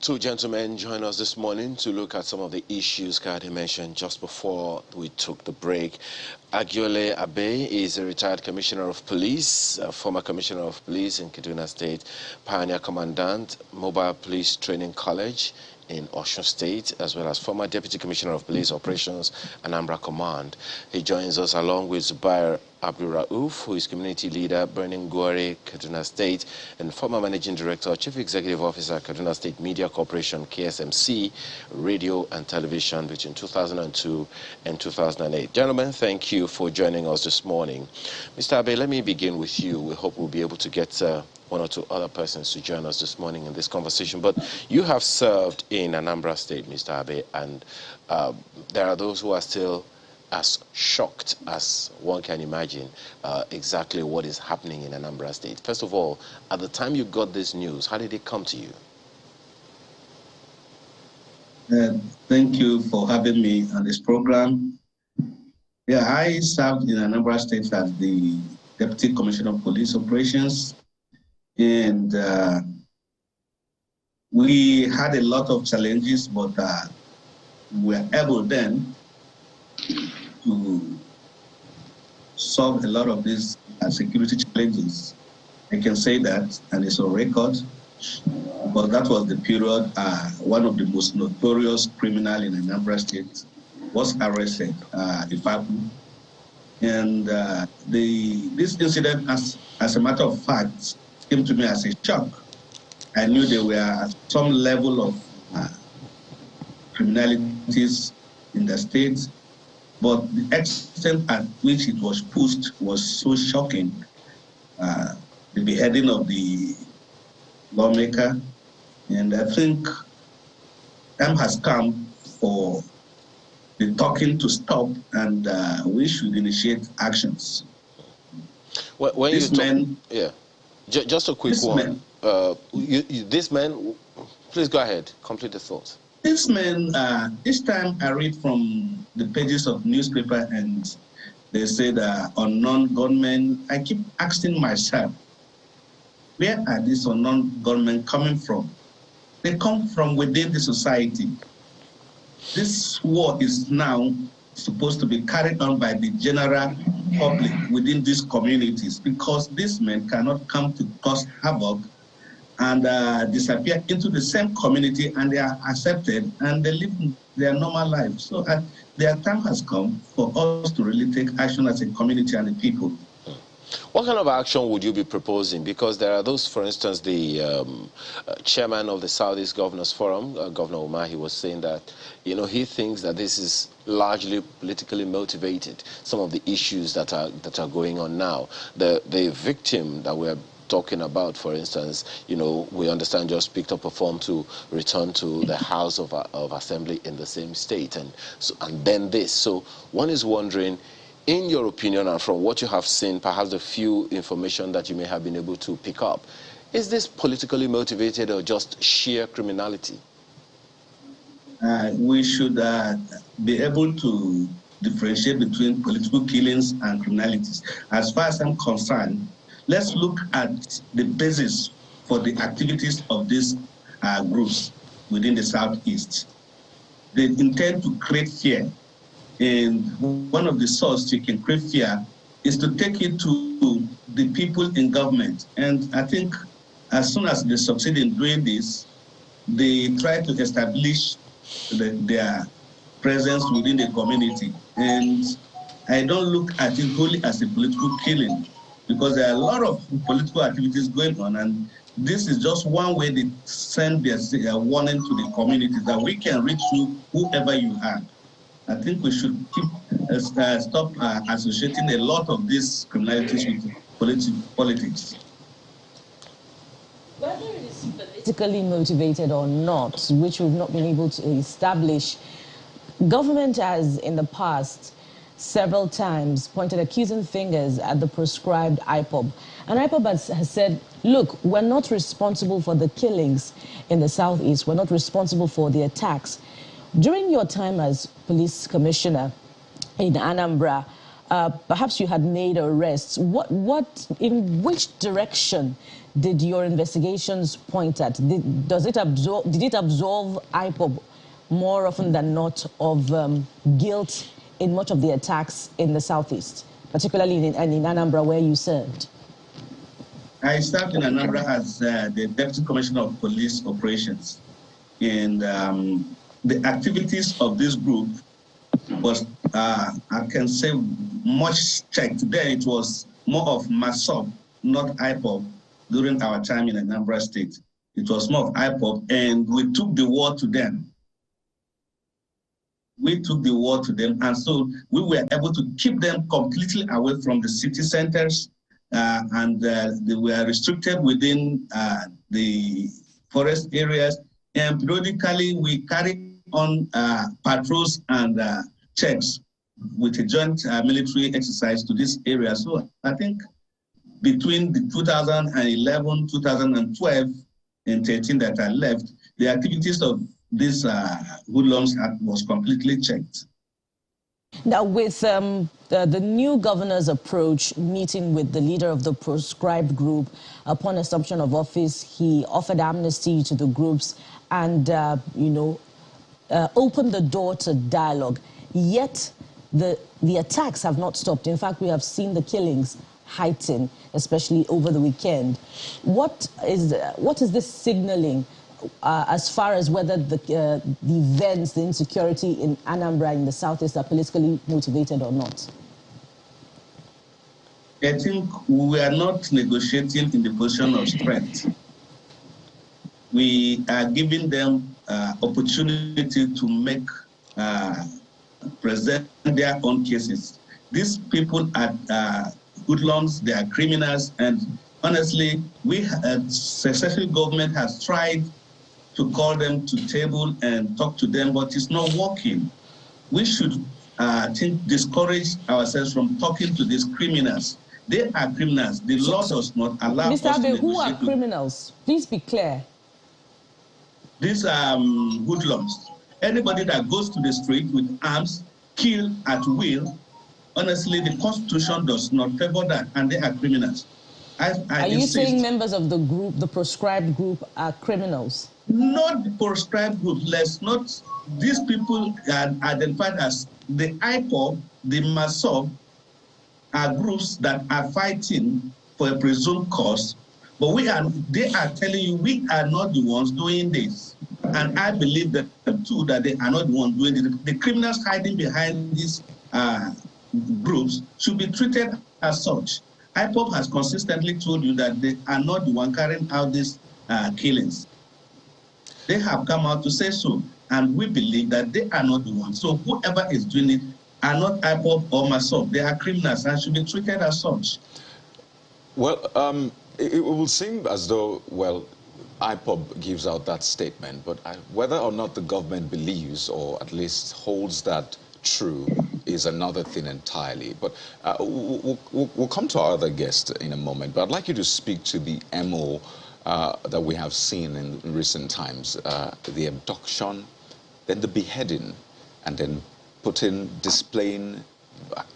Two gentlemen join us this morning to look at some of the issues Kadi mentioned just before we took the break. Agiole Abe is a retired commissioner of police, a former commissioner of police in Kaduna State, pioneer commandant, Mobile Police Training College in Osun State, as well as former Deputy Commissioner of Police Operations, Anambra Command. He joins us along with Zubair Abdul Rauf, who is community leader, Burning Gwari, Kaduna State, and former Managing Director, Chief Executive Officer, Kaduna State Media Corporation, KSMC, radio and television between 2002 and 2008. Gentlemen, thank you for joining us this morning. Mr. Abe, let me begin with you. We hope we'll be able to get one or two other persons to join us this morning in this conversation. But you have served in Anambra State, Mr. Abe, and there are those who are still as shocked as one can imagine exactly what is happening in Anambra State. First of all, at the time you got this news, how did it come to you? Thank you for having me on this program. Yeah, I served in Anambra State as the Deputy Commissioner of Police Operations, and we had a lot of challenges, but we were able then to solve a lot of these security challenges. I can say that, and it's on record. But that was the period one of the most notorious criminal in Anambra State was arrested, Ifabu. And this incident, as a matter of fact, came to me as a shock. I knew there were at some level of criminalities in the state, but the extent at which it was pushed was so shocking. The beheading of the lawmaker, and I think time has come for the talking to stop, and we should initiate actions. When this man, yeah, just a quick one. This man, please go ahead, complete the thought. This man, each time I read from the pages of newspaper and they say that unknown gunmen, I keep asking myself, where are these unknown gunmen coming from? They come from within the society. This war is now supposed to be carried on by the general public within these communities, because these men cannot come to cause havoc and disappear into the same community, and they are accepted and they live their normal life. So their time has come for us to really take action as a community and the people. What kind of action would you be proposing? Because there are those, for instance, the chairman of the Southeast Governors Forum, Governor Umar, he was saying that, you know, he thinks that this is largely politically motivated, some of the issues that are going on now. The victim that we're talking about, for instance, you know, we understand just picked up a form to return to the House of Assembly in the same state, and then this. So one is wondering, in your opinion, and from what you have seen, perhaps the few information that you may have been able to pick up, is this politically motivated or just sheer criminality? We should be able to differentiate between political killings and criminalities. As far as I'm concerned, let's look at the basis for the activities of these groups within the Southeast. They intend to create fear. And one of the sources you can create fear is to take it to the people in government. And I think as soon as they succeed in doing this, they try to establish their presence within the community. And I don't look at it wholly as a political killing, because there are a lot of political activities going on, and this is just one way they send their warning to the community that we can reach you whoever you are. I think we should stop associating a lot of these criminalities with politics. Whether it is politically motivated or not, which we've not been able to establish, government has in the past several times pointed accusing fingers at the proscribed IPOB. And IPOB has said, look, we're not responsible for the killings in the Southeast. We're not responsible for the attacks. During your time as police commissioner in Anambra, perhaps you had made arrests. In which direction did your investigations point at? Did it absolve IPOB more often than not of guilt in much of the attacks in the southeast, particularly in Anambra, where you served? I served in Anambra as the Deputy Commissioner of Police Operations. And the activities of this group was, I can say, much checked. There it was more of MASOP, not IPOB, during our time in Anambra State. It was more of IPOB, and we took the war to them. We took the war to them, and so we were able to keep them completely away from the city centers, and they were restricted within the forest areas. And periodically, we carry on patrols and checks with a joint military exercise to this area. So I think between the 2011, 2012, and 13 that I left, the activities of these hoodlums was completely checked. Now, with the new governor's approach, meeting with the leader of the proscribed group, upon assumption of office, he offered amnesty to the groups and, opened the door to dialogue. Yet, the attacks have not stopped. In fact, we have seen the killings heighten, especially over the weekend. What is this signaling as far as whether the events, the insecurity in Anambra in the southeast are politically motivated or not? I think we are not negotiating in the position of strength. We are giving them opportunity to present their own cases. These people are hoodlums, they are criminals, and honestly, successive government has tried to call them to table and talk to them, but it's not working. We should discourage ourselves from talking to these criminals. They are criminals. The law does not allow us to Mr. Abe, negotiate. who are criminals? Please be clear. These are hoodlums. Anybody that goes to the street with arms, kill at will, honestly, the Constitution does not favor that, and they are criminals. Are you saying members of the group, the proscribed group, are criminals? Not the proscribed group. These people are identified as the IPOB, the MASOB, are groups that are fighting for a presumed cause, but they are telling you we are not the ones doing this. And I believe that too, that they are not the ones doing it. The criminals hiding behind these groups should be treated as such. IPOB has consistently told you that they are not the one carrying out these killings. They have come out to say so, and we believe that they are not the ones. So whoever is doing it are not IPOB or MASOB. They are criminals and should be treated as such. Well, it will seem as though, well, IPOB gives out that statement, but whether or not the government believes or at least holds that true is another thing entirely. But we'll come to our other guest in a moment, but I'd like you to speak to the MO that we have seen in recent times, the abduction, then the beheading, and then displaying,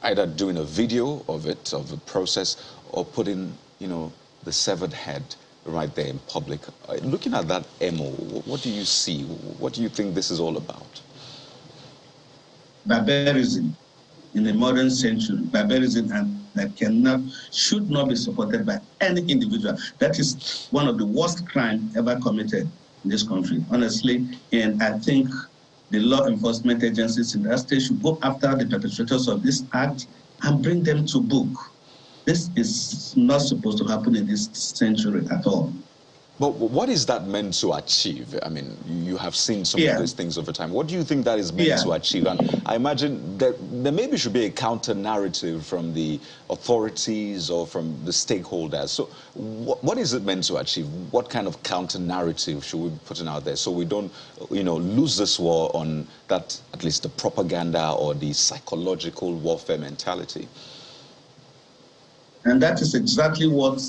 either doing a video of it, of the process, or putting, the severed head right there in public. Looking at that MO, what do you see? What do you think this is all about? Barbarism in the modern century, barbarism, and that should not be supported by any individual. That is one of the worst crimes ever committed in this country, honestly. And I think the law enforcement agencies in that state should go after the perpetrators of this act and bring them to book. This is not supposed to happen in this century at all. But what is that meant to achieve? I mean, you have seen some of these things over time. What do you think that is meant to achieve? And I imagine that there maybe should be a counter-narrative from the authorities or from the stakeholders. So what is it meant to achieve? What kind of counter-narrative should we be putting out there so we don't, lose this war on that, at least the propaganda or the psychological warfare mentality? And that is exactly what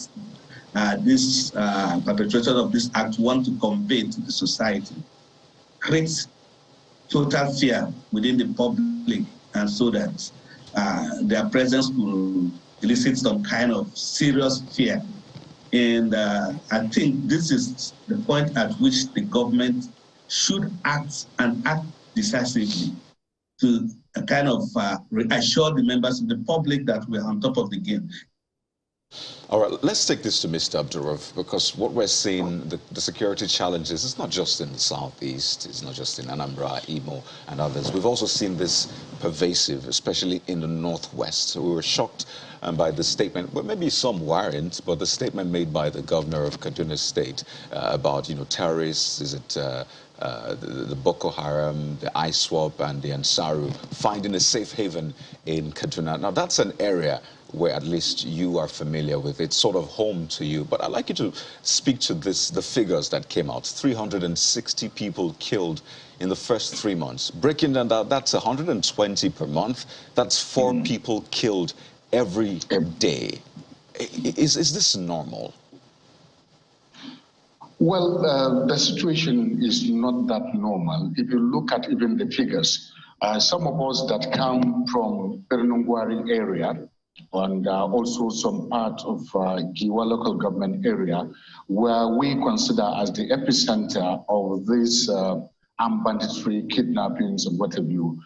these perpetrators of this act want to convey to the society. Create total fear within the public, and so that their presence will elicit some kind of serious fear. And I think this is the point at which the government should act and act decisively to kind of reassure the members of the public that we're on top of the game. All right, let's take this to Mr. Abdurrauf, because what we're seeing, the security challenges, it's not just in the southeast, it's not just in Anambra, Imo, and others. We've also seen this pervasive, especially in the northwest. So we were shocked by the statement, well, maybe some weren't, but the statement made by the governor of Kaduna State about, terrorists, is it the Boko Haram, the ISWAP, and the Ansaru finding a safe haven in Kaduna. Now, that's an area where at least you are familiar with. It's sort of home to you. But I'd like you to speak to this, the figures that came out. 360 people killed in the first 3 months. Breaking down that's 120 per month. That's 4 people killed every day. Is this normal? Well, the situation is not that normal. If you look at even the figures, some of us that come from Pernongwari area, and also some part of Giwa local government area, where we consider as the epicenter of these armed banditry, kidnappings, and what have you.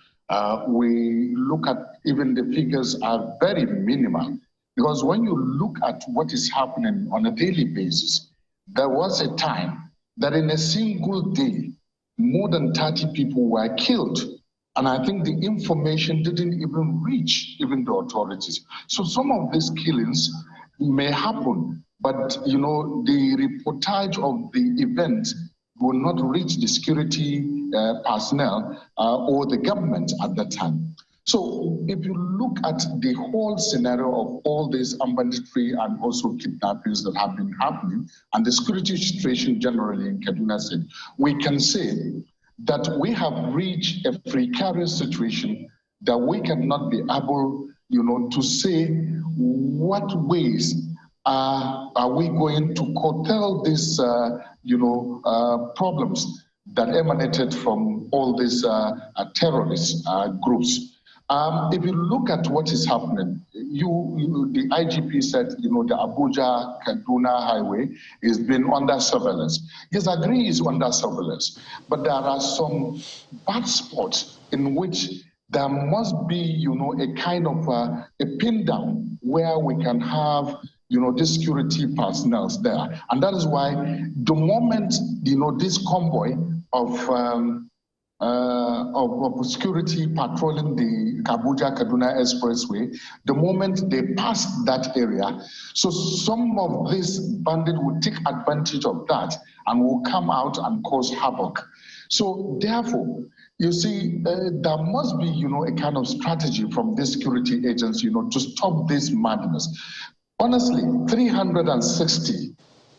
We look at even the figures are very minimal, because when you look at what is happening on a daily basis, there was a time that in a single day, more than 30 people were killed. And I think the information didn't even reach even the authorities. So some of these killings may happen, but the reportage of the event will not reach the security personnel or the government at that time. So if you look at the whole scenario of all these banditry and also kidnappings that have been happening and the security situation generally in Kaduna State, we can say that we have reached a precarious situation that we cannot be able, to say what ways are we going to curtail these, problems that emanated from all these terrorist groups. If you look at what is happening, the IGP said, the Abuja-Kaduna highway is being under surveillance. Yes, I agree it's under surveillance, but there are some bad spots in which there must be, a kind of a pin down where we can have, the security personnel there. And that is why the moment, this convoy of security patrolling the Abuja-Kaduna Expressway, the moment they pass that area, so some of these bandits will take advantage of that and will come out and cause havoc. So therefore, you see, there must be, a kind of strategy from this security agency, to stop this madness. Honestly, 360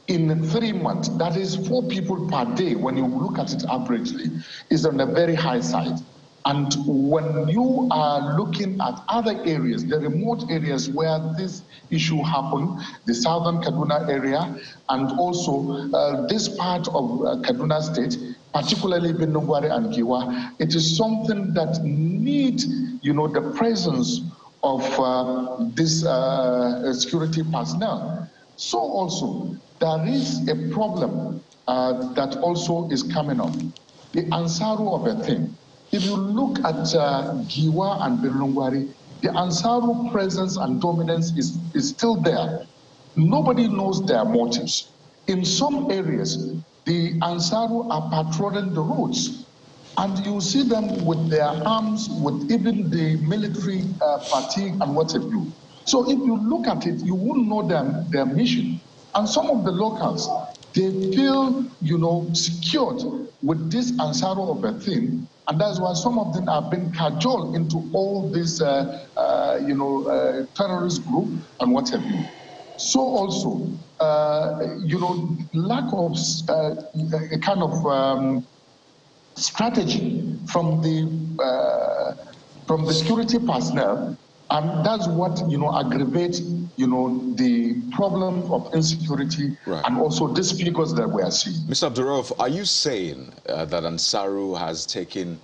in 3 months, that is 4 people per day, when you look at it averagely, is on a very high side. And when you are looking at other areas, the remote areas where this issue happened, the southern Kaduna area, and also this part of Kaduna State, particularly Benogwari and Giwa, it is something that needs, the presence of this security personnel. So also, there is a problem that also is coming up. The Ansaru of a thing. If you look at Giwa and Birlungwari, the Ansaru presence and dominance is still there. Nobody knows their motives. In some areas, the Ansaru are patrolling the roads, and you see them with their arms, with even the military fatigue and what have you. So if you look at it, you won't know their mission. And some of the locals, they feel, secured with this Ansaru of a thing, and that's why some of them are being cajoled into all this, terrorist group and what have you. So also, lack of a kind of strategy from the security personnel, and that's what aggravates the problem of insecurity, right, and also these figures that we are seeing. Mr. Abdurrauf, are you saying that Ansaru has taken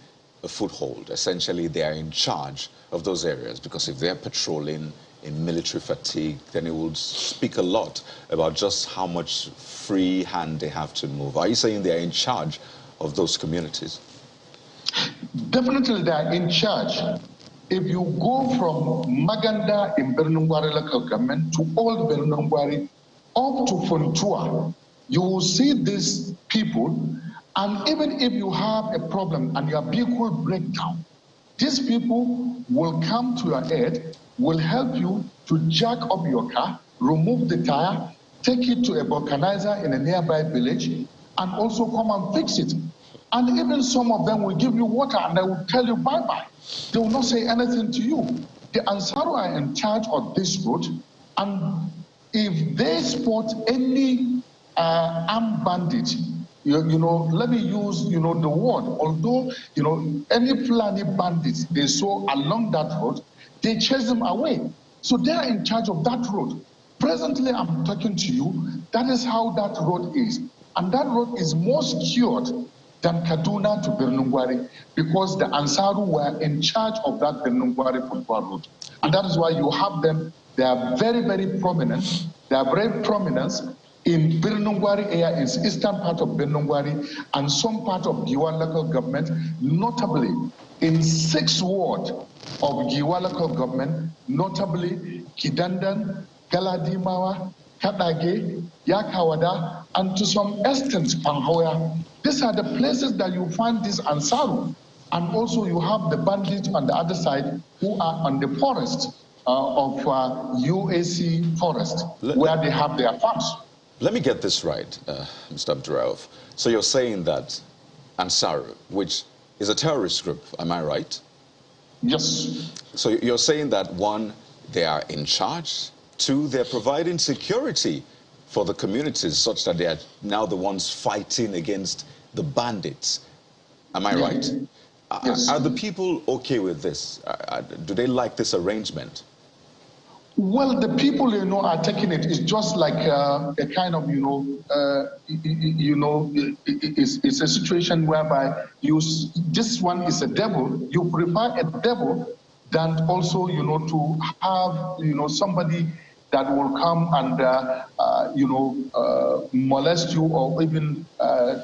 a foothold. Essentially, they are in charge of those areas, because if they're patrolling in military fatigue, then it would speak a lot about just how much free hand they have to move. Are you saying they are in charge of those communities? Definitely they are in charge. If you go from Maganda in Bernungwari local government to Old Bernungwari up to Fontua, you will see these people, and even if you have a problem and your vehicle breaks down, these people will come to your aid, will help you to jack up your car, remove the tire, take it to a vulcanizer in a nearby village, and also come and fix it. And even some of them will give you water and they will tell you bye-bye. They will not say anything to you. The Ansaru are in charge of this road, and if they spot any armed bandit, you know, let me use, you know, the word, although, you know, any Fulani bandits they saw along that road, they chase them away. So they are in charge of that road. Presently, I'm talking to you, that is how that road is. And that road is more secured than Kaduna to Bernungwari, because the Ansaru were in charge of that Bernungwari football road. And that is why you have them, they are very, very prominent. They are very prominent in Bernungwari area, in eastern part of Bernungwari, and some part of Giwa local government, notably in 6 wards of Giwa local government, notably Kidandan, Galadimawa, Kadage, Yakawada, and to some extent Panhoya. These are the places that you find this Ansaru. And also you have the bandits on the other side who are on the forest of UAC forest, where they have their farms. Let me get this right, Mr. Abdurauf. So you're saying that Ansaru, which is a terrorist group, am I right? Yes. So you're saying that, 1, they are in charge, 2, they're providing security for the communities such that they are now the ones fighting against the bandits. Am I right? Yes. Are the people okay with this? Do they like this arrangement? Well, the people, you know, are taking it. It's just like a kind of, it's a situation whereby this one is a devil. You prefer a devil than also, you know, to have, you know, somebody that will come and, molest you or even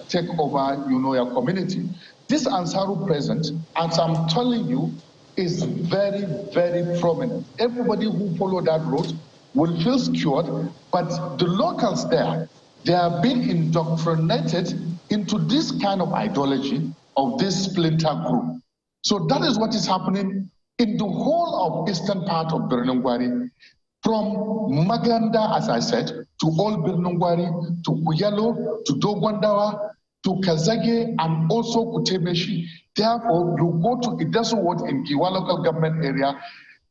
take over, you know, your community. This Ansaru present, as I'm telling you, is very, very prominent. Everybody who follow that road will feel secured, but the locals there, they have been indoctrinated into this kind of ideology of this splinter group. So that is what is happening in the whole of eastern part of Bernungwari, from Maganda, as I said, to Old Bernungwari, to Kuyalo, to Dogwandawa, to Kazage, and also Kutemeshi. Therefore, you go to Idasu Ward in Giwa local government area,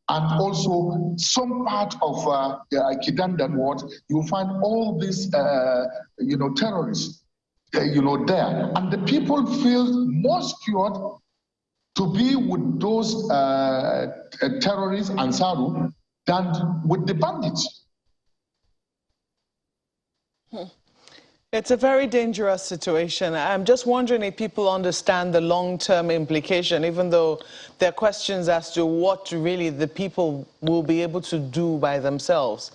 and also some part of Kidandan Ward, you find all these, terrorists, there. And the people feel more secured to be with those terrorists, Ansaru, than with the bandits. It's a very dangerous situation. I'm just wondering if people understand the long-term implication, even though there are questions as to what really the people will be able to do by themselves.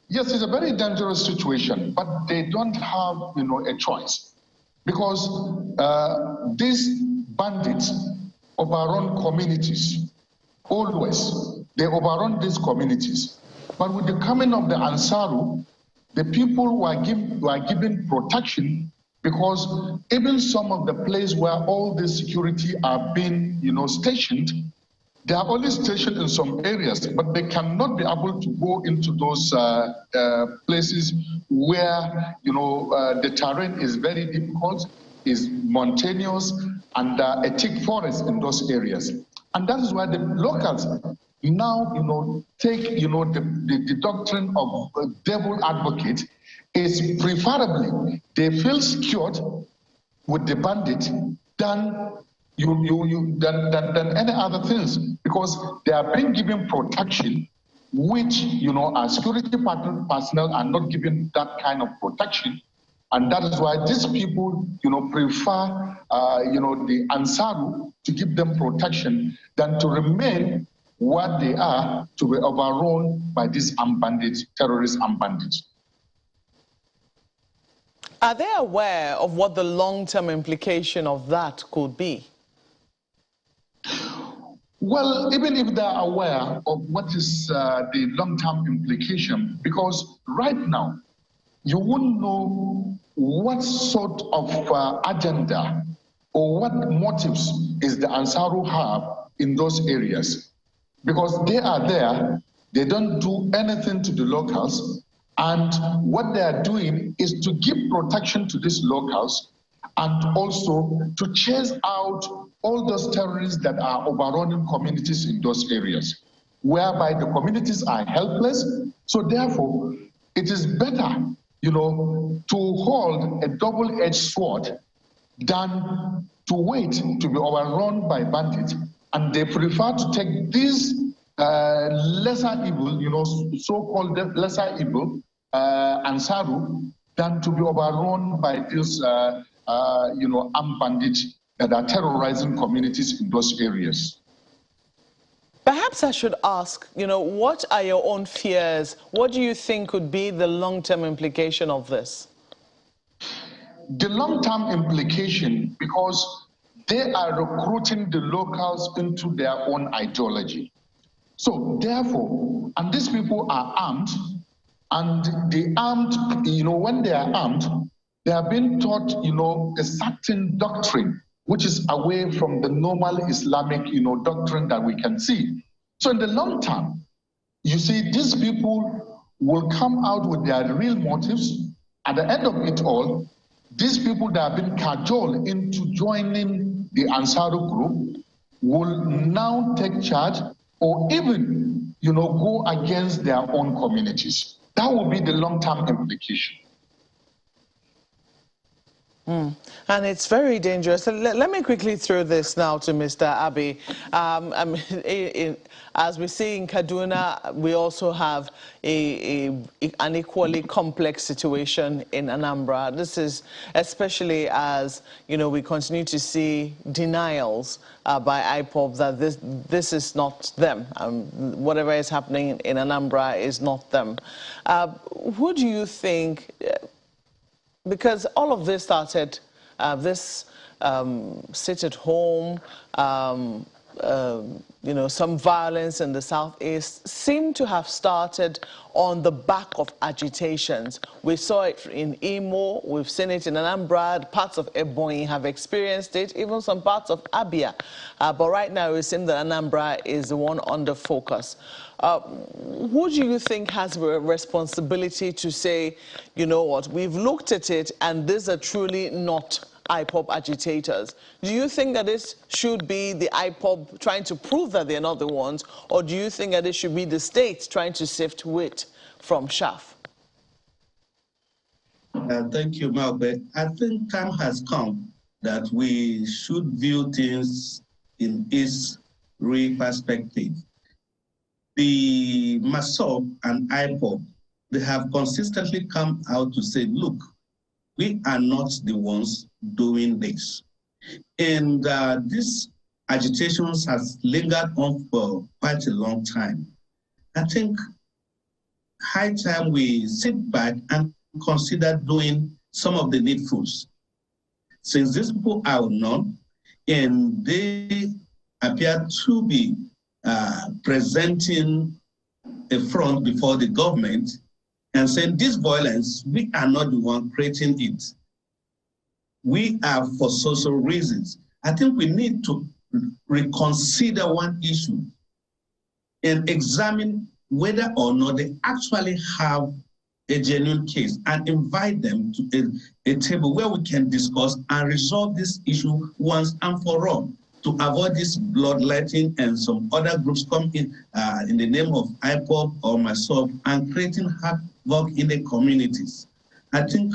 Yes, it's a very dangerous situation, but they don't have, you know, a choice, because these bandits overrun communities. Always, they overrun these communities. But with the coming of the Ansaru, the people were given protection, because even some of the places where all the security are being, you know, stationed, they are only stationed in some areas, but they cannot be able to go into those places where, you know, the terrain is very difficult, is mountainous, and a thick forest in those areas. And that is why the locals now, you know, take, you know, the doctrine of devil advocate is preferably they feel secured with the bandit than than any other things, because they are being given protection, which, you know, our security personnel are not given that kind of protection. And that is why these people, prefer, the Ansaru to give them protection than to remain what they are, to be overrun by these armed bandits, terrorist armed bandits. Are they aware of what the long-term implication of that could be? Well, even if they're aware of what is the long-term implication, because right now, you won't know what sort of agenda or what motives is the Ansaru have in those areas. Because they are there, they don't do anything to the locals, and what they are doing is to give protection to these locals and also to chase out all those terrorists that are overrunning communities in those areas, whereby the communities are helpless. So therefore, it is better, to hold a double-edged sword than to wait to be overrun by bandits. And they prefer to take this lesser evil, so-called lesser evil, Ansaru, than to be overrun by these, armed bandits that are terrorizing communities in those areas. Perhaps I should ask, what are your own fears? What do you think could be the long-term implication of this? The long-term implication, because they are recruiting the locals into their own ideology. So therefore, and these people are armed, and the armed, when they are armed, they are being taught, a certain doctrine, which is away from the normal Islamic, doctrine that we can see. So in the long term, you see, these people will come out with their real motives. At the end of it all, these people that have been cajoled into joining the Ansaru group will now take charge or even, go against their own communities. That will be the long-term implication. And it's very dangerous. Let me quickly throw this now to Mr. Abbey. As we see in Kaduna, we also have an equally complex situation in Anambra. This is especially as, we continue to see denials by IPOB that this is not them. Whatever is happening in Anambra is not them. Who do you think... Because all of this started, sit at home, some violence in the southeast seemed to have started on the back of agitations. We saw it in Imo, we've seen it in Anambra, parts of Ebonyi have experienced it, even some parts of Abia. But right now it seems that Anambra is the one under focus. Who do you think has a responsibility to say, you know what, we've looked at it and these are truly not IPOB agitators? Do you think that this should be the IPOB trying to prove that they're not the ones, or do you think that it should be the state trying to sift wheat from chaff? Thank you, Malbe. I think time has come that we should view things in its real perspective. The MASOB and IPOB, they have consistently come out to say, look, we are not the ones doing this. And this agitations has lingered on for quite a long time. I think high time we sit back and consider doing some of the needfuls. Since these people are unknown and they appear to be presenting a front before the government and saying this violence, we are not the one creating it. We are for social reasons. I think we need to reconsider one issue and examine whether or not they actually have a genuine case and invite them to a table where we can discuss and resolve this issue once and for all, to avoid this bloodletting and some other groups come in the name of IPOB or myself and creating havoc in the communities. I think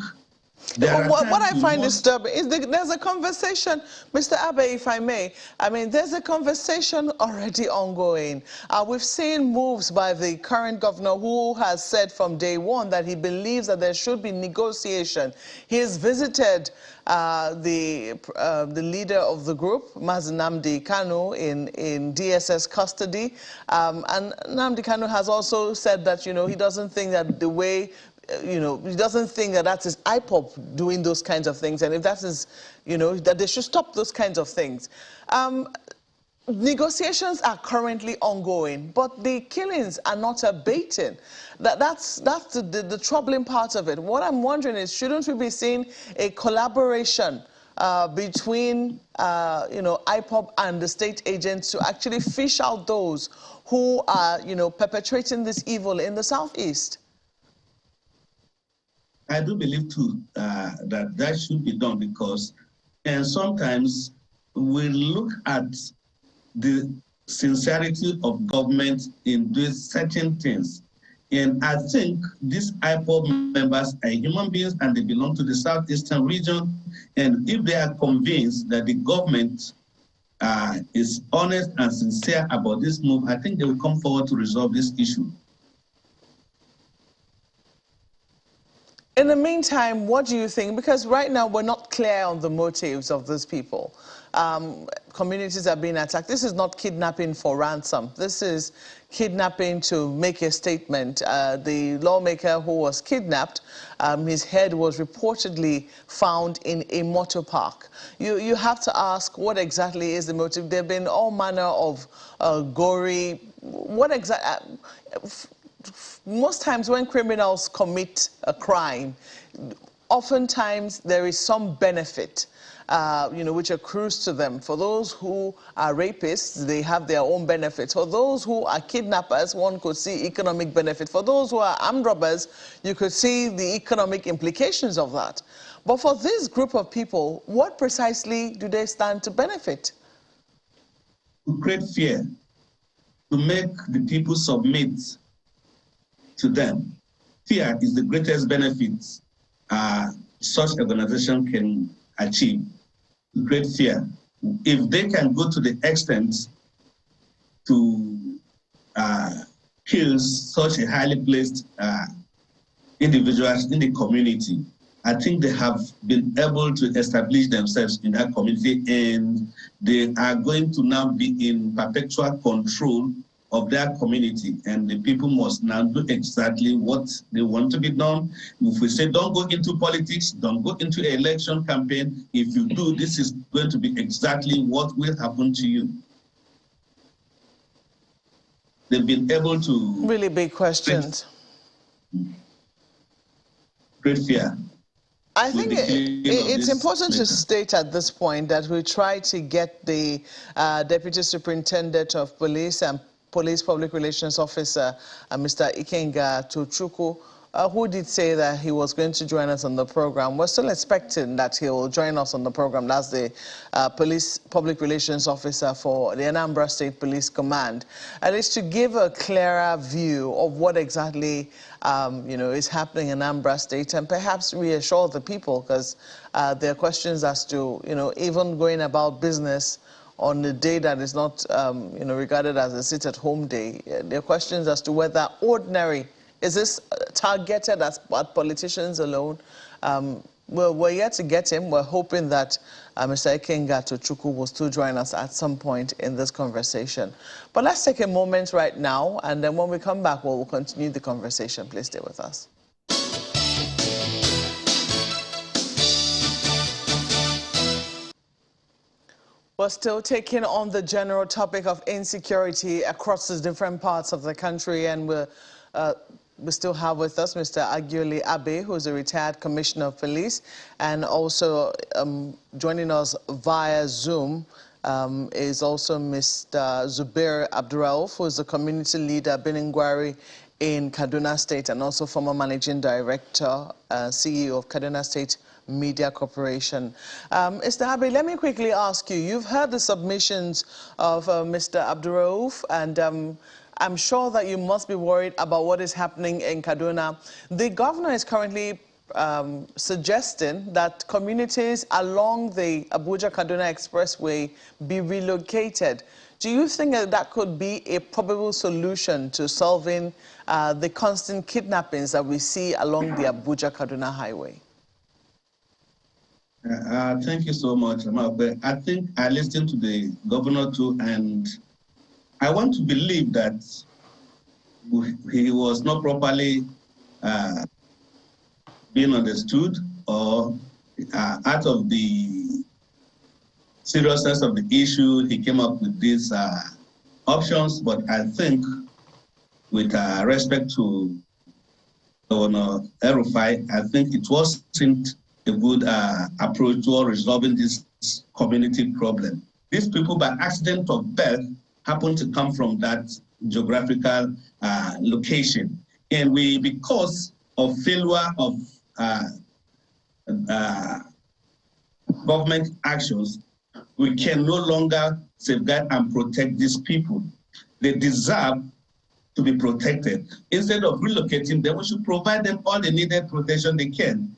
What I find disturbing is there's a conversation, Mr. Abe, if I may. I mean, there's a conversation already ongoing. We've seen moves by the current governor who has said from day one that he believes that there should be negotiation. He has visited the leader of the group, Mazi Nnamdi Kanu, in DSS custody. And Nnamdi Kanu has also said that, you know, he doesn't think that the way he doesn't think that that is IPOB doing those kinds of things, and if that is, that they should stop those kinds of things. Negotiations are currently ongoing, but the killings are not abating. That's the troubling part of it. What I'm wondering is, shouldn't we be seeing a collaboration between, IPOB and the state agents to actually fish out those who are, perpetrating this evil in the southeast? I do believe too that should be done, because and sometimes we look at the sincerity of government in doing certain things. And I think these IPOB members are human beings and they belong to the southeastern region. And if they are convinced that the government is honest and sincere about this move, I think they will come forward to resolve this issue. In the meantime, what do you think? Because right now we're not clear on the motives of these people. Communities are being attacked. This is not kidnapping for ransom. This is kidnapping to make a statement. The lawmaker who was kidnapped, his head was reportedly found in a motor park. You have to ask, what exactly is the motive? There have been all manner of gory, what exactly? Most times when criminals commit a crime, oftentimes there is some benefit, which accrues to them. For those who are rapists, they have their own benefits. For those who are kidnappers, one could see economic benefit. For those who are armed robbers, you could see the economic implications of that. But for this group of people, what precisely do they stand to benefit? To create fear, to make the people submit to them. Fear is the greatest benefit such organization can achieve. Great fear. If they can go to the extent to kill such a highly placed individuals in the community, I think they have been able to establish themselves in that community, and they are going to now be in perpetual control of their community, and the people must now do exactly what they want to be done. If we say don't go into politics, don't go into an election campaign, if you do, this is going to be exactly what will happen to you. They've been able to... Really big questions. Great fear. I think it's important to state at this point that we try to get the Deputy Superintendent of Police and Police Public Relations Officer, Mr. Ikenga Tochukwu, who did say that he was going to join us on the program. We're still expecting that he will join us on the program. That's the Police Public Relations Officer for the Anambra State Police Command. And it's to give a clearer view of what exactly is happening in Anambra State, and perhaps reassure the people, because there are questions as to, even going about business on a day that is not, regarded as a sit-at-home day. There are questions as to whether ordinary, is this targeted at politicians alone? We're yet to get him. We're hoping that Mr. Ikenga Tochukwu will still join us at some point in this conversation. But let's take a moment right now, and then when we come back, we'll continue the conversation. Please stay with us. We're still taking on the general topic of insecurity across the different parts of the country, and we still have with us Mr. Agioli Abe, who is a retired commissioner of police, and also joining us via Zoom is also Mr. Zubair Abdurauf, who is the community leader, Beningwari, in Kaduna State, and also former managing director, CEO of Kaduna State Media Corporation. Mr. Abe, let me quickly ask you, you've heard the submissions of Mr. Abdurauf, and I'm sure that you must be worried about what is happening in Kaduna. The governor is currently suggesting that communities along the Abuja-Kaduna Expressway be relocated. Do you think that could be a probable solution to solving the constant kidnappings that we see along the Abuja-Kaduna highway? Thank you so much, Amaokwe. I think I listened to the governor too, and I want to believe that he was not properly being understood or out of the seriousness of the issue, he came up with these options. But I think with respect to Governor El-Rufai, I think it wasn't a good approach to resolving this community problem. These people, by accident of birth, happen to come from that geographical location. And we, because of failure of government actions, we can no longer safeguard and protect these people. They deserve to be protected. Instead of relocating them, we should provide them all the needed protection they can.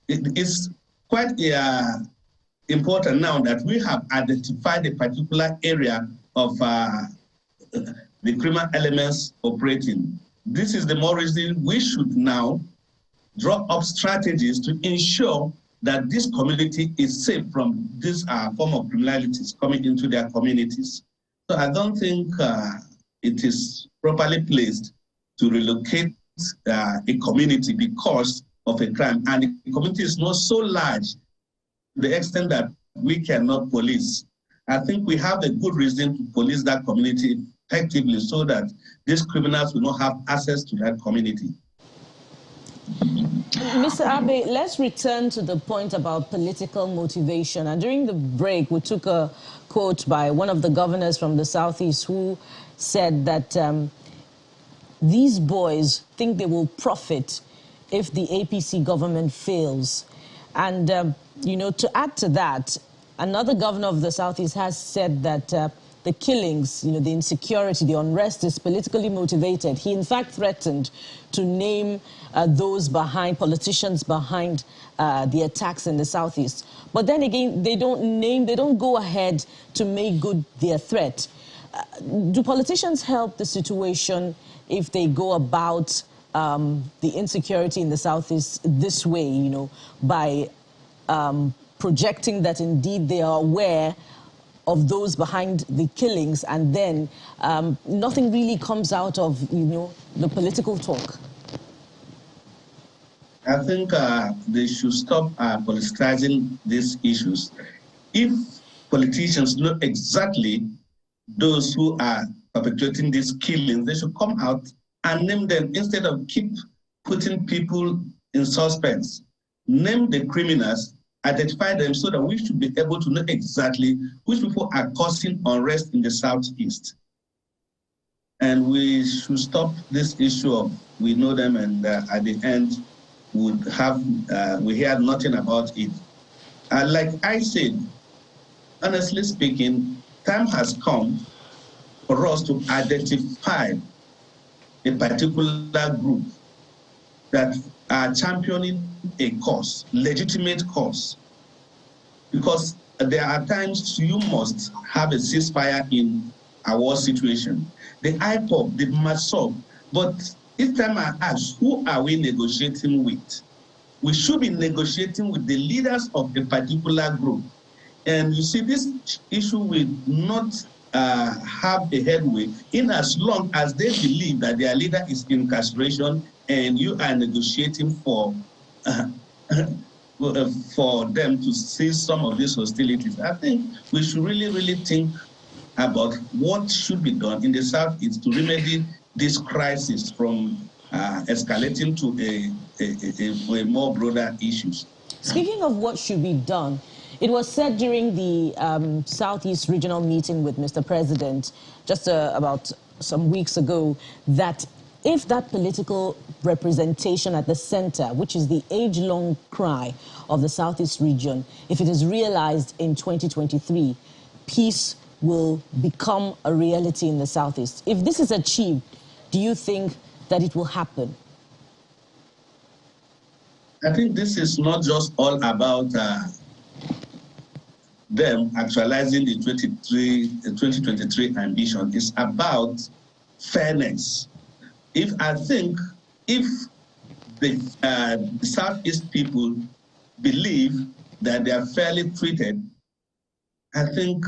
It's quite important now that we have identified a particular area of the criminal elements operating. This is the more reason we should now draw up strategies to ensure that this community is safe from this form of criminalities coming into their communities. So I don't think it is properly placed to relocate a community because of a crime. And the community is not so large to the extent that we cannot police. I think we have a good reason to police that community effectively so that these criminals will not have access to that community. Mr. Abe, let's return to the point about political motivation. And during the break, we took a quote by one of the governors from the Southeast who said that these boys think they will profit if the APC government fails. And, you know, to add to that, another governor of the Southeast has said that the killings, you know, the insecurity, the unrest is politically motivated. He, in fact, threatened to name those behind, politicians behind the attacks in the Southeast. But then again, they don't go ahead to make good their threat. Do politicians help the situation if they go about the insecurity in the Southeast this way, you know, by projecting that indeed they are aware of those behind the killings, and then nothing really comes out of, you know, the political talk? I think they should stop politicizing these issues. If politicians know exactly those who are perpetrating these killings, they should come out and name them instead of keep putting people in suspense. Name the criminals, identify them so that we should be able to know exactly which people are causing unrest in the Southeast. And we should stop this issue of we know them and at the end we hear nothing about it. Like I said, honestly speaking, time has come for us to identify a particular group that are championing a cause, legitimate cause. Because there are times you must have a ceasefire in a war situation. The IPOB, the MASOB, but each time I ask, who are we negotiating with? We should be negotiating with the leaders of a particular group. And you see, this issue will not have a headway in as long as they believe that their leader is in incarceration and you are negotiating for them to cease some of these hostilities. I think we should really think about what should be done in the Southeast to remedy this crisis from escalating to a more broader issues. Speaking of what should be done, it was said during the Southeast regional meeting with Mr. President just about some weeks ago that if that political representation at the center, which is the age-long cry of the Southeast region, if it is realized in 2023, peace will become a reality in the Southeast. If this is achieved, do you think that it will happen? I think this is not just all about them actualizing the 2023 ambition. It's about fairness. I think if the Southeast people believe that they are fairly treated, I think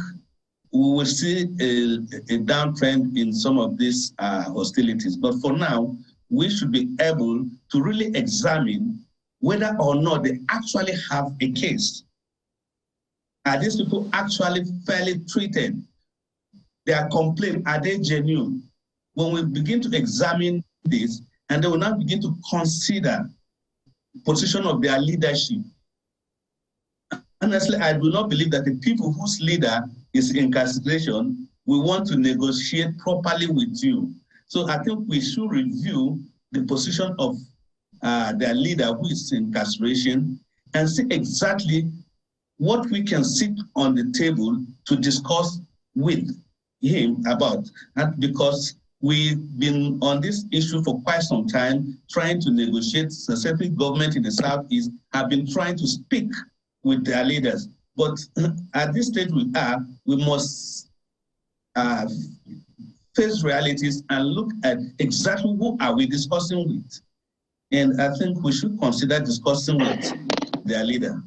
we will see a downtrend in some of these hostilities. But for now, we should be able to really examine whether or not they actually have a case. Are these people actually fairly treated? Their complaints, are they genuine? When we begin to examine this, and they will now begin to consider the position of their leadership. Honestly, I do not believe that the people whose leader is incarceration will want to negotiate properly with you. So I think we should review the position of their leader who is in incarceration and see exactly what we can sit on the table to discuss with him about. And because we've been on this issue for quite some time, trying to negotiate. The central government in the Southeast have been trying to speak with their leaders. But at this stage we must face realities and look at exactly who are we discussing with. And I think we should consider discussing with their leader.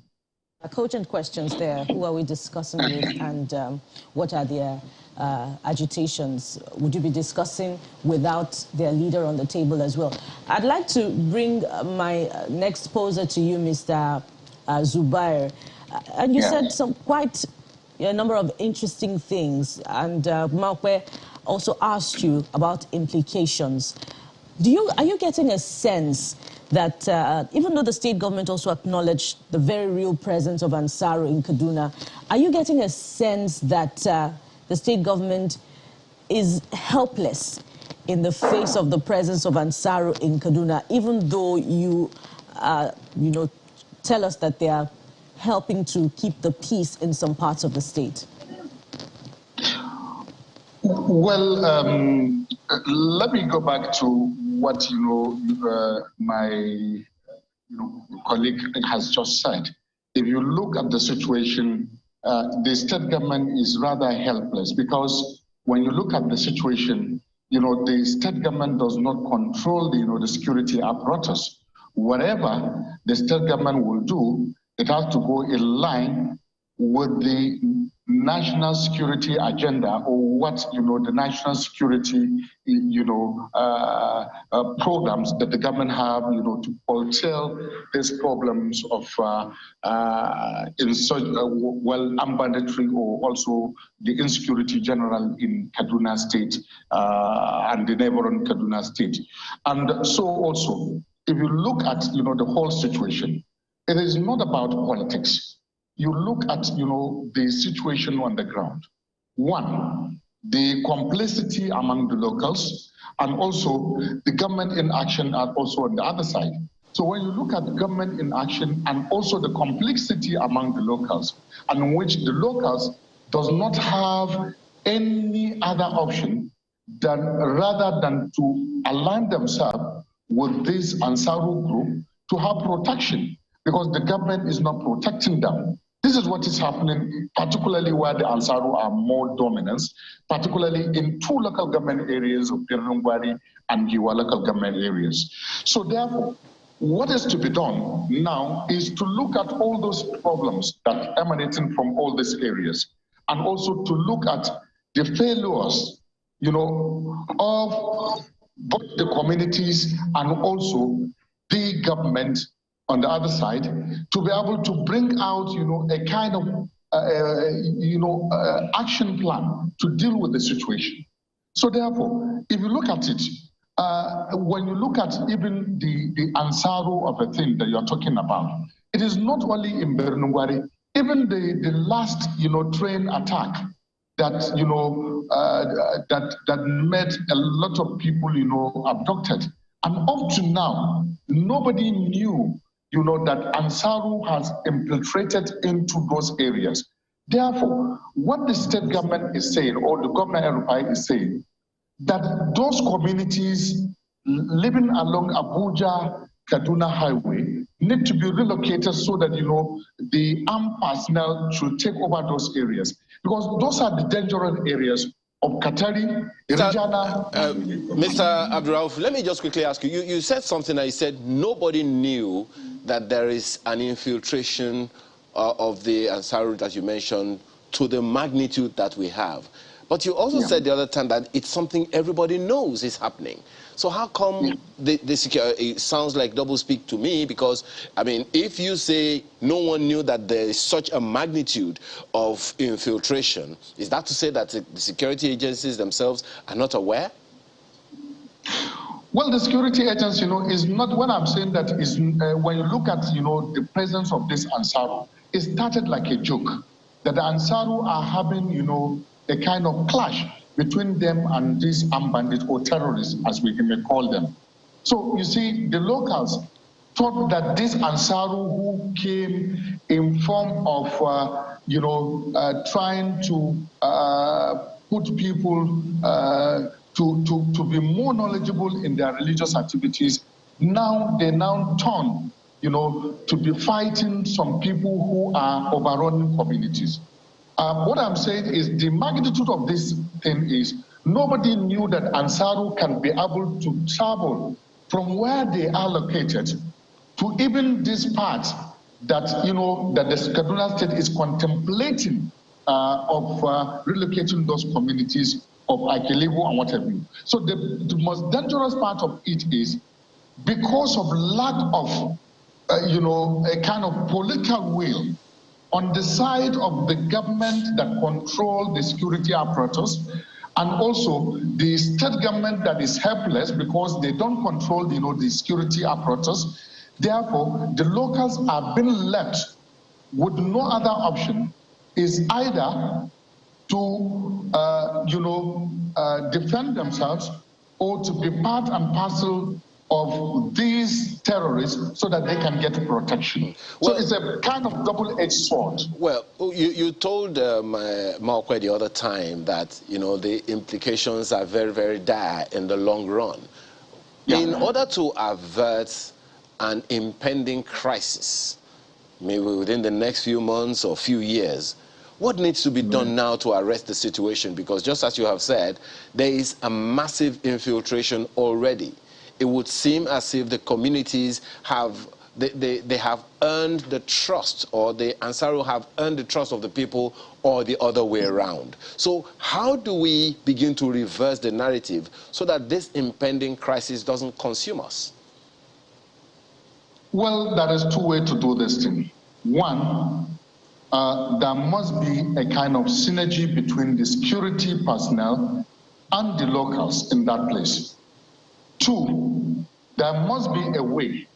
Cogent questions there. Who are we discussing with, and what are their agitations? Would you be discussing without their leader on the table as well? I'd like to bring my next poser to you, Mr. Zubair. And you said a number of interesting things, and Mawkwe also asked you about implications. Are you getting a sense that even though the state government also acknowledged the very real presence of Ansaru in Kaduna, are you getting a sense that the state government is helpless in the face of the presence of Ansaru in Kaduna, even though you tell us that they are helping to keep the peace in some parts of the state? Well, let me go back to what my colleague has just said. If you look at the situation, the state government is rather helpless, because when you look at the situation, the state government does not control the security apparatus. Whatever the state government will do, it has to go in line with the national security agenda, or what the national security programs that the government have to curtail these problems of armed banditry, or also the insecurity general in Kaduna State and the neighboring Kaduna State. And so also, if you look at the whole situation, it is not about politics. You look at the situation on the ground. One, the complicity among the locals, and also the government inaction are also on the other side. So when you look at the government inaction and also the complexity among the locals, and in which the locals does not have any other option rather than to align themselves with this Ansaru group to have protection, because the government is not protecting them. This is what is happening, particularly where the Ansaru are more dominant, particularly in two local government areas of Birnungwari and Giwa local government areas. So therefore, what is to be done now is to look at all those problems that emanating from all these areas, and also to look at the failures, of both the communities and also the government on the other side, to be able to bring out, a kind of, action plan to deal with the situation. So therefore, if you look at it, when you look at even the Ansaru of a thing that you're talking about, it is not only in Birnungwari, even the last, train attack that, that made a lot of people, abducted. And up to now, nobody knew that Ansaru has infiltrated into those areas. Therefore, what the state government is saying, or the governor is saying, that those communities living along Abuja-Kaduna highway need to be relocated so that, the armed personnel should take over those areas. Because those are the dangerous areas of Katari, Irijana. Mr. Abdurrauf, let me just quickly ask you. You said something that you said nobody knew that there is an infiltration of the Ansaru that you mentioned to the magnitude that we have. But you also said the other time that it's something everybody knows is happening. So how come the security, it sounds like doublespeak to me, because, I mean, if you say no one knew that there is such a magnitude of infiltration, is that to say that the security agencies themselves are not aware? Well, the security agency, is not, what I'm saying that is, when you look at, the presence of this Ansaru, it started like a joke, that the Ansaru are having, a kind of clash between them and these armed bandits or terrorists, as we may call them. So you see, the locals thought that this Ansaru who came in form of, trying to put people to be more knowledgeable in their religious activities, they now turn, to be fighting some people who are overrunning communities. What I'm saying is the magnitude of this thing is nobody knew that Ansaru can be able to travel from where they are located to even this part that, that the Kaduna state is contemplating of relocating those communities of Akelevo and what have you. So the most dangerous part of it is because of lack of, a kind of political will on the side of the government that control the security apparatus, and also the state government that is helpless because they don't control, the security apparatus. Therefore, the locals are being left with no other option, is either to, defend themselves or to be part and parcel of these terrorists so that they can get protection. Well, so it's a kind of double-edged sword. Well, you told Maokwe the other time that, the implications are very, very dire in the long run. Yeah. In order to avert an impending crisis, maybe within the next few months or few years, what needs to be done now to arrest the situation? Because just as you have said, there is a massive infiltration already. It would seem as if the communities have, they have earned the trust, or the Ansaru have earned the trust of the people, or the other way around. So how do we begin to reverse the narrative so that this impending crisis doesn't consume us? Well, there is two ways to do this thing. One, there must be a kind of synergy between the security personnel and the locals in that place. Two, there must be a way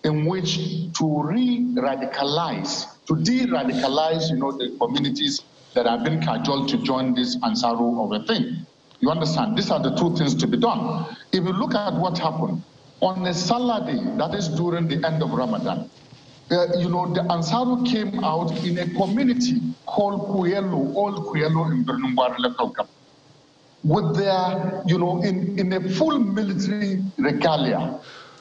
in which to de-radicalize, the communities that have been cajoled to join this Ansaru of a thing. You understand? These are the two things to be done. If you look at what happened on a Saturday, that is during the end of Ramadan, the Ansaru came out in a community called Kuyelo, Old Kuyelo in Bernumbar local government, with their, in a full military regalia,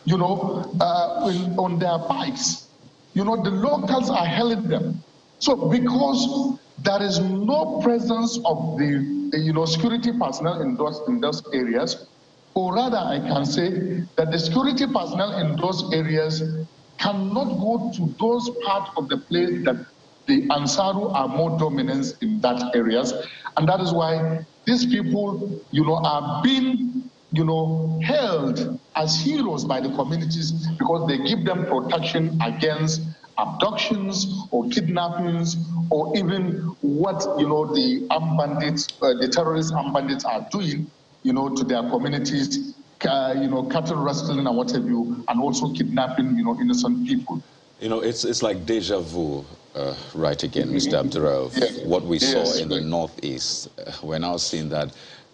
on their bikes. The locals are hailing them. So because there is no presence of the, security personnel in those areas, or rather I can say that the security personnel in those areas cannot go to those parts of the place that the Ansaru are more dominant in that areas. And that is why these people, are being, hailed as heroes by the communities because they give them protection against abductions or kidnappings or even what, the armed bandits, the terrorist armed bandits are doing, to their communities, cattle rustling and what have you, and also kidnapping, innocent people. It's like deja vu, right again, Mr. Abdurrauf. Yes. What we saw in the Northeast, we're now seeing that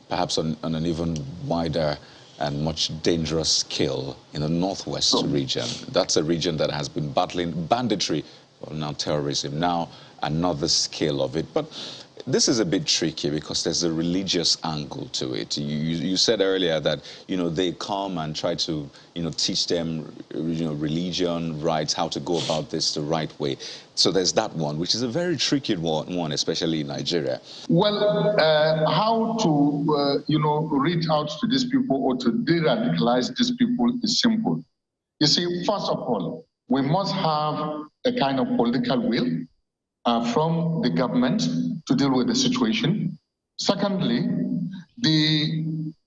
perhaps on an even wider and much dangerous scale in the Northwest region. That's a region that has been battling banditry, well, now terrorism, now another scale of it. But This is a bit tricky because there's a religious angle to it. You said earlier that, they come and try to, teach them, religion, rights, how to go about this the right way. So there's that one, which is a very tricky one, especially in Nigeria. Well, how to, reach out to these people or to de-radicalize these people is simple. You see, first of all, we must have a kind of political will from the government to deal with the situation. Secondly, the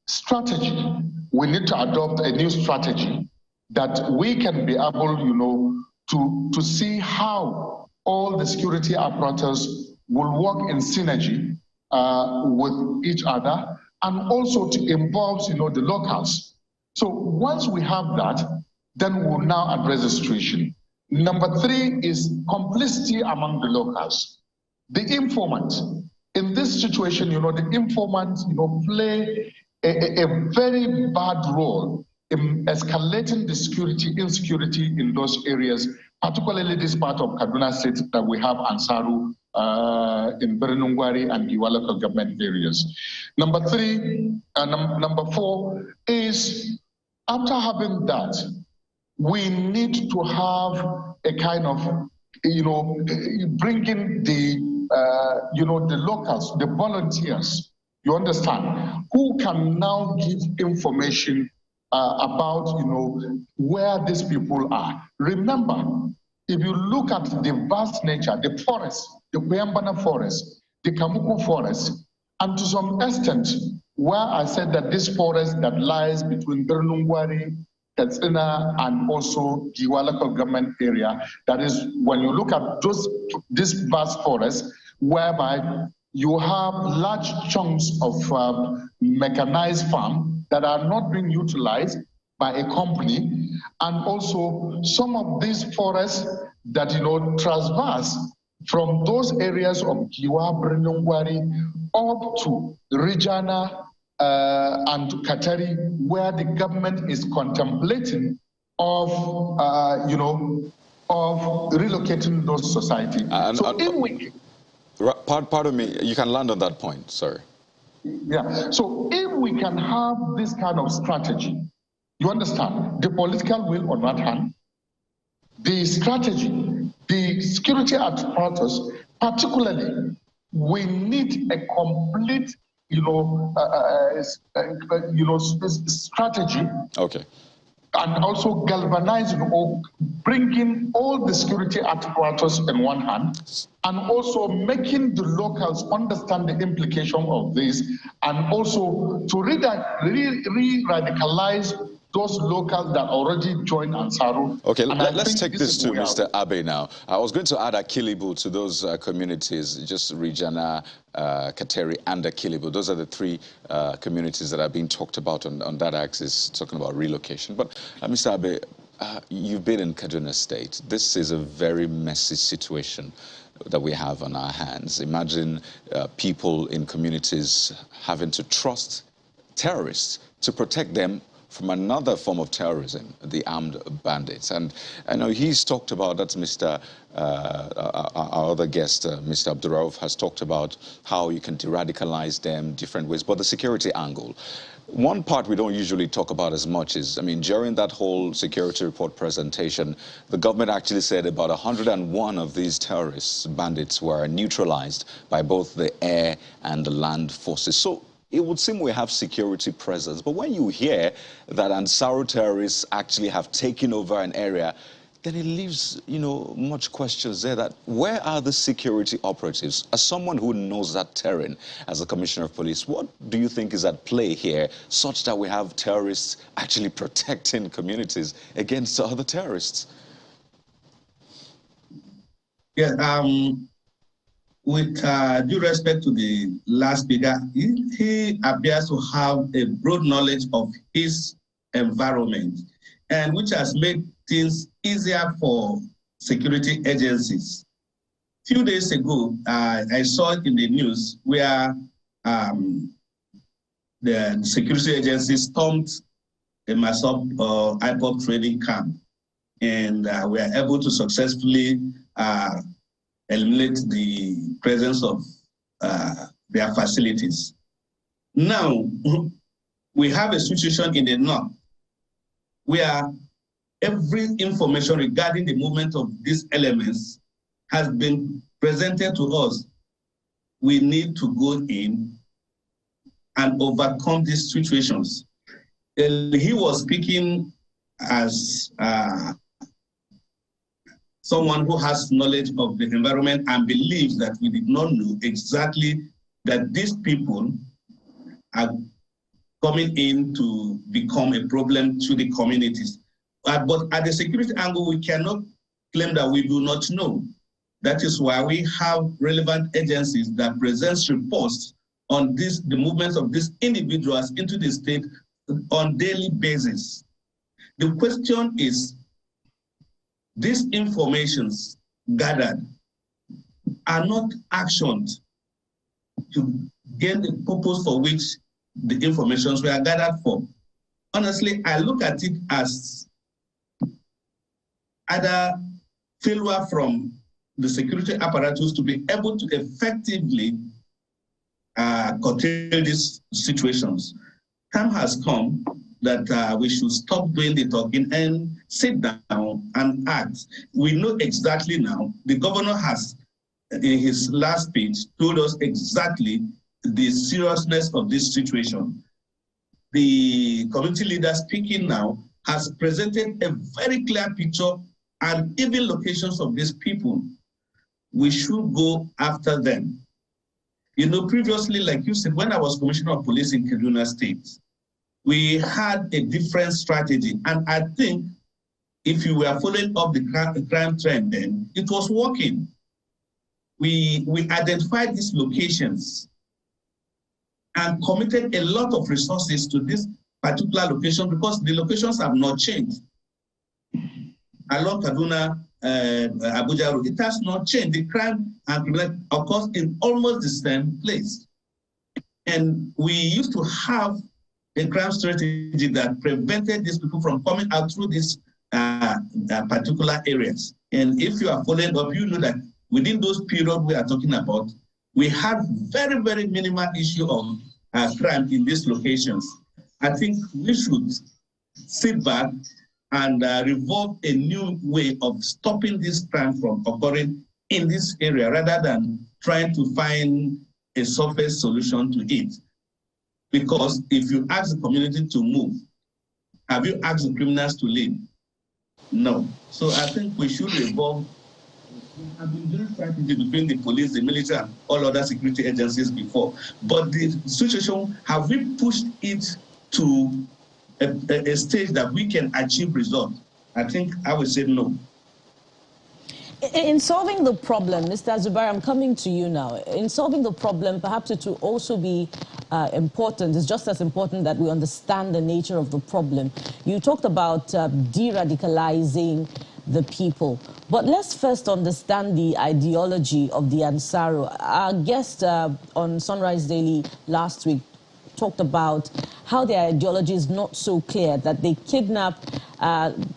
strategy, we need to adopt a new strategy that we can be able, to see how all the security apparatus will work in synergy with each other, and also to involve, the locals. So once we have that, then we'll now address the situation. Number 3 is complicity among the locals. The informant, in this situation, the informant, play a very bad role in escalating the insecurity in those areas, particularly this part of Kaduna State that we have Ansaru in Berenungwari and Giwa local government areas. Number 4 is, after having that, we need to have a kind of, bringing the, the locals, the volunteers, you understand, who can now give information about, where these people are. Remember, if you look at the vast nature, the forest, the Kuyambana forest, the Kamuku forest, and to some extent, where I said that this forest that lies between Berenungwari, Katsina, and also Giwa local government area, that is, when you look at this vast forest, whereby you have large chunks of mechanized farm that are not being utilized by a company, and also some of these forests that, traverse from those areas of Giwa, Berenungwari, up to Rijana, and Katari, where the government is contemplating of, of relocating those societies. Pardon me, you can land on that point, sorry. Yeah, so if we can have this kind of strategy, you understand, the political will on one hand, the strategy, the security apparatus, particularly, we need a complete strategy. Okay. And also galvanizing or bringing all the security apparatus in one hand, and also making the locals understand the implication of this, and also to re-radicalize those locals that already joined Ansaru. Okay, let's take this to Mr. Abe now. I was going to add Akilibu to those communities, just Rijana, Kateri, and Akilibu. Those are the 3 communities that are being talked about on that axis, talking about relocation. But Mr. Abe, you've been in Kaduna State. This is a very messy situation that we have on our hands. Imagine people in communities having to trust terrorists to protect them from another form of terrorism, the armed bandits. And I know he's talked about, that's Mr. Our other guest, Mr. Abdurrauf, has talked about how you can de-radicalize them different ways, but the security angle. One part we don't usually talk about as much is, during that whole security report presentation, the government actually said about 101 of these terrorists, bandits, were neutralized by both the air and the land forces. So it would seem we have security presence. But when you hear that Ansaru terrorists actually have taken over an area, then it leaves, much questions there that where are the security operatives? As someone who knows that terrain as a commissioner of police, what do you think is at play here such that we have terrorists actually protecting communities against other terrorists? Yes, with due respect to the last speaker, he appears to have a broad knowledge of his environment, and which has made things easier for security agencies. A few days ago, I saw it in the news where the security agency stormed a massive IPOP training camp, and we are able to successfully eliminate the presence of their facilities. Now, we have a situation in the north where every information regarding the movement of these elements has been presented to us. We need to go in and overcome these situations. He was speaking as someone who has knowledge of the environment and believes that we did not know exactly that these people are coming in to become a problem to the communities. But at the security angle, we cannot claim that we do not know. That is why we have relevant agencies that present reports on this, the movements of these individuals into the state on daily basis. The question is, these informations gathered are not actioned to gain the purpose for which the informations were gathered for. Honestly, I look at it as either failure from the security apparatus to be able to effectively curtail these situations. Time has come that we should stop doing the talking and sit down and act. We know exactly now, the governor has, in his last speech, told us exactly the seriousness of this situation. The community leader speaking now has presented a very clear picture and even locations of these people. We should go after them. You know, previously, like you said, when I was Commissioner of Police in Kaduna State, we had a different strategy. And I think if you were following up the crime trend then, it was working. We identified these locations and committed a lot of resources to this particular location because the locations have not changed. Along Kaduna, Abuja Road, it has not changed. The crime and criminality occurs in almost the same place. And we used to have a crime strategy that prevented these people from coming out through these particular areas. And if you are following up, you know that within those periods we are talking about, we have very, very minimal issue of crime in these locations. I think we should sit back and revolve a new way of stopping this crime from occurring in this area rather than trying to find a surface solution to it. Because if you ask the community to move, have you asked the criminals to leave? No. So I think we should revolve. We have been doing strategy between the police, the military, and all other security agencies before. But the situation, have we pushed it to a stage that we can achieve results? I think I would say no. In solving the problem, Mr. Zubair, I'm coming to you now. In solving the problem, perhaps it will also be important, it's just as important that we understand the nature of the problem. You talked about de-radicalizing the people. But let's first understand the ideology of the Ansaru. Our guest on Sunrise Daily last week talked about how their ideology is not so clear, that they kidnapped,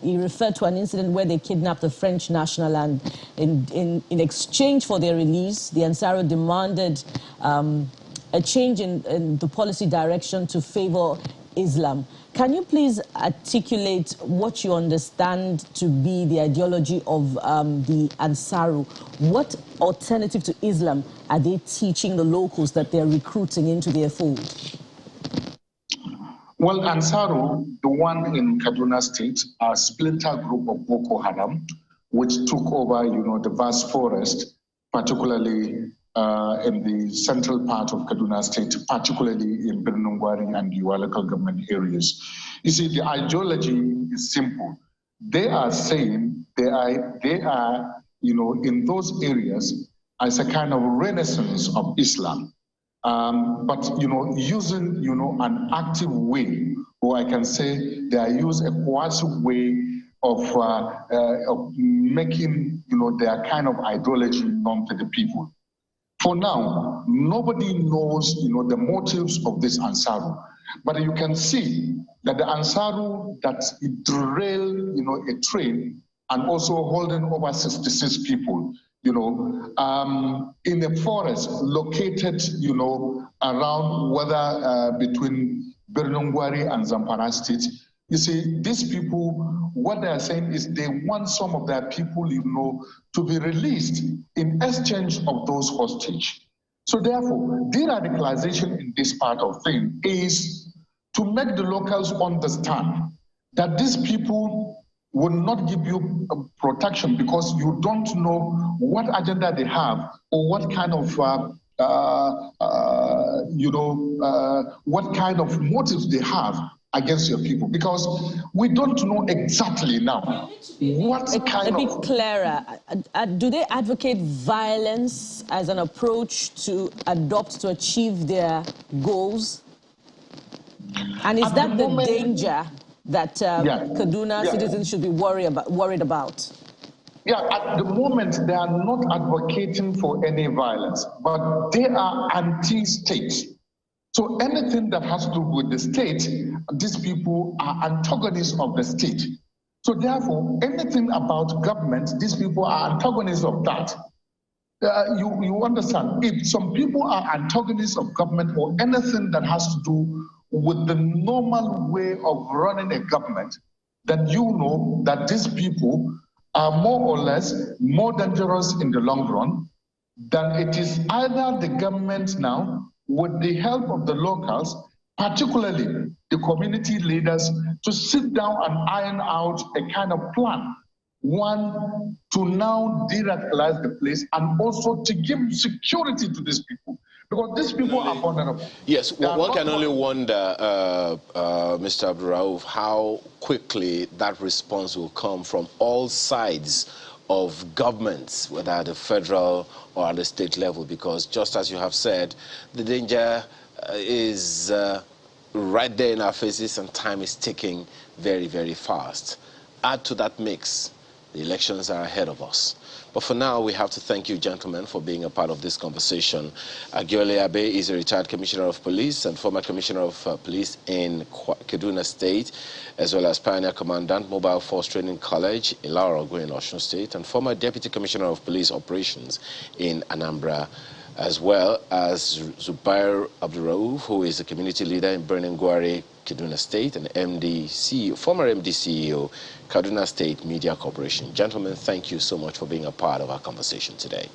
he referred to an incident where they kidnapped a French national, and in exchange for their release, the Ansaru demanded a change in the policy direction to favor Islam. Can you please articulate what you understand to be the ideology of the Ansaru? What alternative to Islam are they teaching the locals that they're recruiting into their fold? Well, Ansaru, the one in Kaduna State, a splinter group of Boko Haram, which took over, the vast forest, particularly in the central part of Kaduna State, particularly in Birnungwari and Yuwa local government areas. You see, the ideology is simple. They are saying they are, in those areas as a kind of renaissance of Islam. But using an active way, or I can say they are using a coercive way of making their kind of ideology known to the people. For now, nobody knows the motives of this Ansaru, but you can see that the Ansaru that it derailed a train and also holding over 66 people. in a forest located, around whether between Birnungwari and Zamfara State. You see, these people, what they are saying is they want some of their people, to be released in exchange of those hostage. So therefore, de-radicalization in this part of things is to make the locals understand that these people will not give you protection because you don't know what agenda they have or what kind of what kind of motives they have against your people, because we don't know exactly now what kind of... A bit clearer, do they advocate violence as an approach to adopt to achieve their goals? And is that the danger that Kaduna citizens should be worried about? Yeah, at the moment, they are not advocating for any violence, but they are anti-state. So anything that has to do with the state, these people are antagonists of the state. So therefore, anything about government, these people are antagonists of that. You understand, if some people are antagonists of government or anything that has to do with the normal way of running a government, then you know that these people are more or less more dangerous in the long run than it is either the government now, with the help of the locals, particularly the community leaders, to sit down and iron out a kind of plan. One, to now de-radicalize the place and also to give security to these people. Because these people are vulnerable. Yes, one can only wonder, Mr. Abdurrauf, how quickly that response will come from all sides of governments, whether at the federal or at the state level, because just as you have said, the danger is right there in our faces and time is ticking very, very fast. Add to that mix, the elections are ahead of us. But for now, we have to thank you, gentlemen, for being a part of this conversation. Agiole Abe is a retired commissioner of police and former commissioner of police in Kaduna State, as well as pioneer commandant, Mobile Force Training College, Ilarogwe in Osun State, and former deputy commissioner of police operations in Anambra, as well as Zubair Abdurrauf, who is a community leader in Birnungwari, Kaduna State, and former MD CEO, Kaduna State Media Corporation. Gentlemen, thank you so much for being a part of our conversation today.